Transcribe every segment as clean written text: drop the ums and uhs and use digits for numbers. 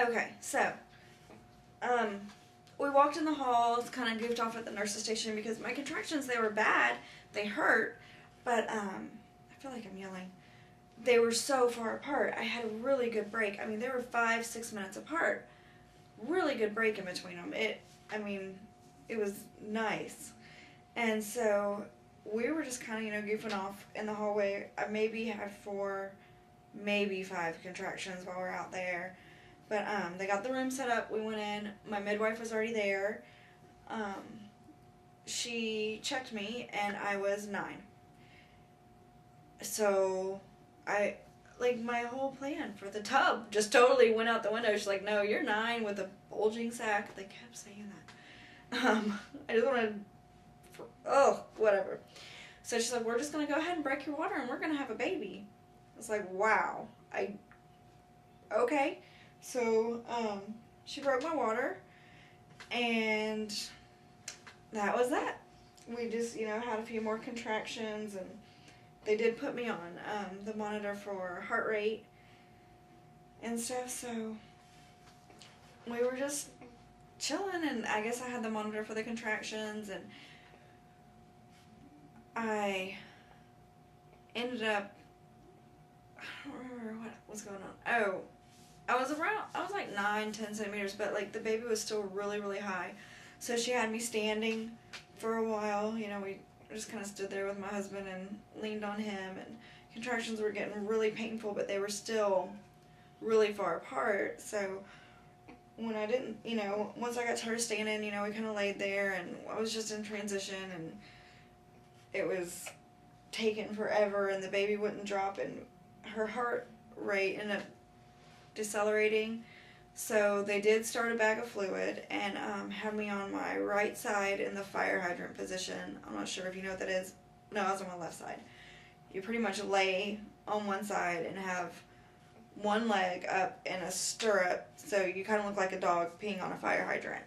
Okay, so, we walked in the halls, kind of goofed off at the nurse's station because my contractions, they were bad. They hurt, but, I feel like I'm yelling. They were so far apart. I had a really good break. I mean, they were 5-6 minutes apart. Really good break in between them. It was nice. And so we were just kind of, goofing off in the hallway. I maybe had 4, maybe 5 contractions while we were out there. But they got the room set up. We went in. My midwife was already there. She checked me, and I was 9. So my whole plan for the tub just totally went out the window. She's like, no, you're 9 with a bulging sac. They kept saying that. I just wanted, whatever. So she's like, we're just going to go ahead and break your water, and we're going to have a baby. I was like, wow. Okay. So, she broke my water, and that was that. We just, had a few more contractions, and they did put me on the monitor for heart rate and stuff, so we were just chilling, and I guess I had the monitor for the contractions, and I ended up, I don't remember what was going on. Oh, I was like 9-10 centimeters, but like the baby was still really, really high. So she had me standing for a while. We just kind of stood there with my husband and leaned on him, and contractions were getting really painful, but they were still really far apart. So when I didn't, once I got to her standing, we kind of laid there, and I was just in transition, and it was taking forever, and the baby wouldn't drop, and her heart rate ended up decelerating. So they did start a bag of fluid and had me on my right side in the fire hydrant position. I'm not sure if you know what that is. No, I was on my left side. You pretty much lay on one side and have one leg up in a stirrup, so you kind of look like a dog peeing on a fire hydrant.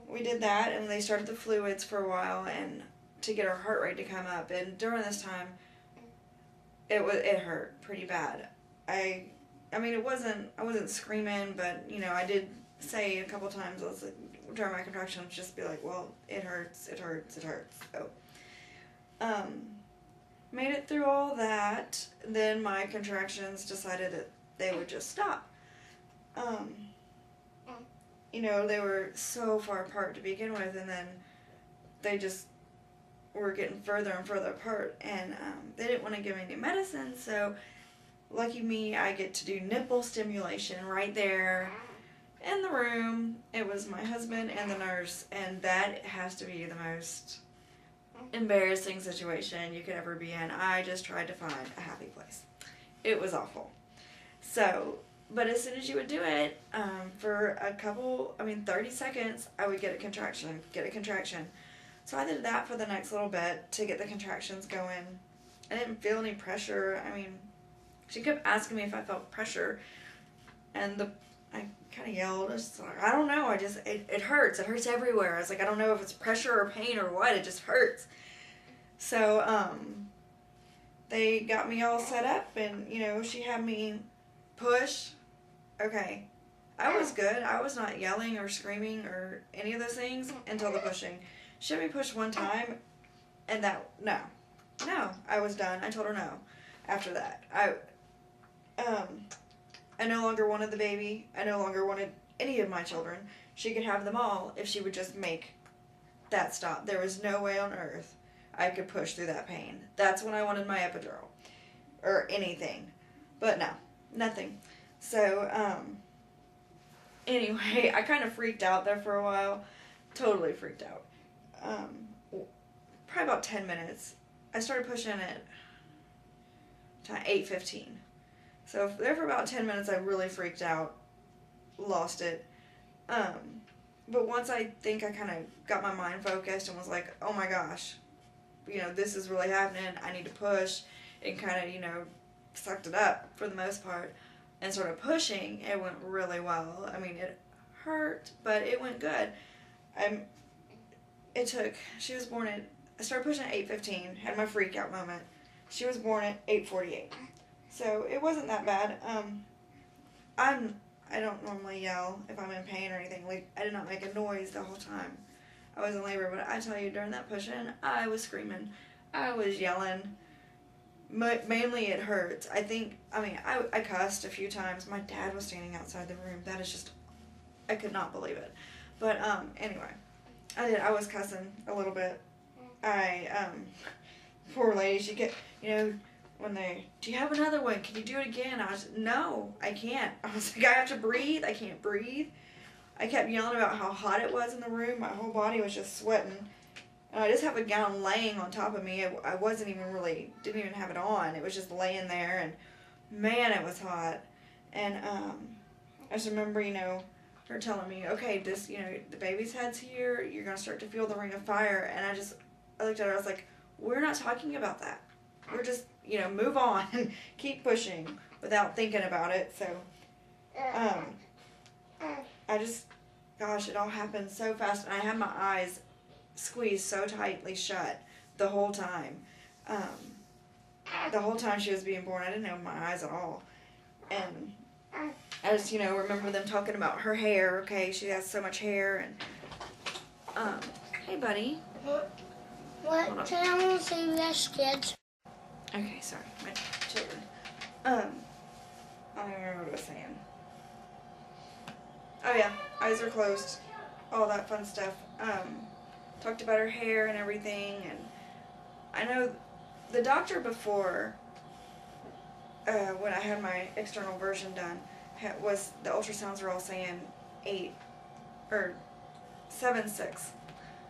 We did that, and they started the fluids for a while, and to get our heart rate to come up. And during this time, it hurt pretty bad. I wasn't screaming, but, I did say a couple times, during my contractions, just be like, well, it hurts, it hurts, it hurts. So, made it through all that. Then my contractions decided that they would just stop. They were so far apart to begin with, and then they just were getting further and further apart, and they didn't want to give me any medicine, so lucky me, I get to do nipple stimulation right there in the room. It was my husband and the nurse, and that has to be the most embarrassing situation you could ever be in. I just tried to find a happy place. It was awful. So, but as soon as you would do it, for 30 seconds, I would get a contraction. So I did that for the next little bit to get the contractions going. I didn't feel any pressure. She kept asking me if I felt pressure, and I kind of yelled. I was like, I don't know. It hurts. It hurts everywhere. I was like, I don't know if it's pressure or pain or what. It just hurts. So, they got me all set up, and, she had me push. Okay. I was good. I was not yelling or screaming or any of those things until the pushing. She had me push one time, and no, I was done. I told her no after that. I no longer wanted the baby. I no longer wanted any of my children. She could have them all if she would just make that stop. There was no way on earth I could push through that pain. That's when I wanted my epidural. Or anything. But no, nothing. So, anyway, I kind of freaked out there for a while. Totally freaked out. Probably about 10 minutes. I started pushing at 8:15. So there for about 10 minutes, I really freaked out, lost it. But once I think I kind of got my mind focused and was like, oh my gosh, this is really happening. I need to push, and kind of, sucked it up for the most part and started pushing. It went really well. It hurt, but it went good. She was born I started pushing at 8:15, had my freak out moment. She was born at 8:48. So it wasn't that bad. I I don't normally yell if I'm in pain or anything. Like, I did not make a noise the whole time I was in labor, but I tell you, during that push-in, I was screaming. I was yelling. Mainly it hurts. I cussed a few times. My dad was standing outside the room. That is just, I could not believe it. But, anyway, I was cussing a little bit. Poor lady, she kept, when do you have another one? Can you do it again? I was, no, I can't. I was like, I have to breathe. I can't breathe. I kept yelling about how hot it was in the room. My whole body was just sweating. And I just have a gown laying on top of me. I wasn't even didn't even have it on. It was just laying there, and man, it was hot. And I just remember, her telling me, okay, this, the baby's head's here. You're going to start to feel the ring of fire. And I looked at her, I was like, we're not talking about that. We're just, move on and keep pushing without thinking about it. So, gosh, it all happened so fast. And I had my eyes squeezed so tightly shut the whole time. The whole time she was being born, I didn't open my eyes at all. And I just, remember them talking about her hair. Okay, she has so much hair. And, hey, buddy. What can I want to say to us kids? Okay, sorry, my children. I don't remember what I was saying. Oh yeah, eyes are closed. All that fun stuff. Talked about her hair and everything, and I know the doctor before, when I had my external version done, the ultrasounds were all saying 7.6.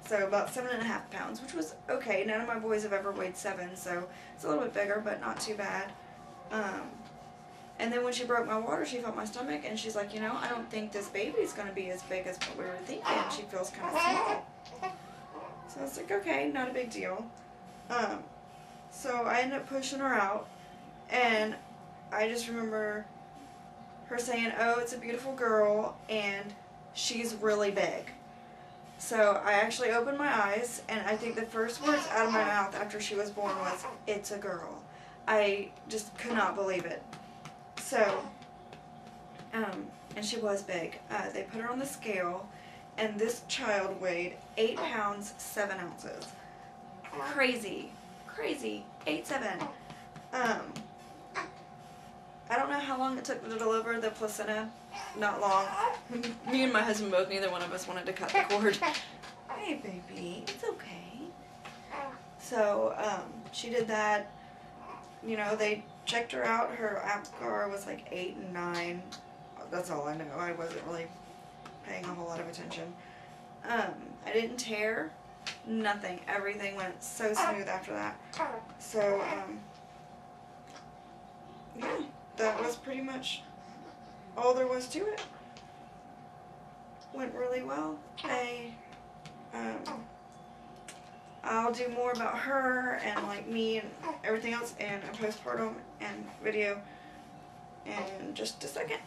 So about 7.5 pounds, which was okay. None of my boys have ever weighed 7, so it's a little bit bigger, but not too bad. And then when she broke my water, she felt my stomach, and she's like, I don't think this baby's going to be as big as what we were thinking. She feels kind of small. So I was like, okay, not a big deal. So I ended up pushing her out, and I just remember her saying, oh, it's a beautiful girl, and she's really big. So I actually opened my eyes, and I think the first words out of my mouth after she was born was, it's a girl. I just could not believe it. So, and she was big. They put her on the scale, and this child weighed 8 pounds, 7 ounces. Crazy. 8'7". I don't know how long it took to deliver the placenta. Not long. Me and my husband both, neither one of us wanted to cut the cord. Hey, baby, it's okay. So, she did that. They checked her out. Her APGAR was like 8 and 9. That's all I know. I wasn't really paying a whole lot of attention. I didn't tear. Nothing. Everything went so smooth after that. So, yeah, that was pretty much all there was to it. Went really well. I'll do more about her and like me and everything else in a postpartum and video in just a second.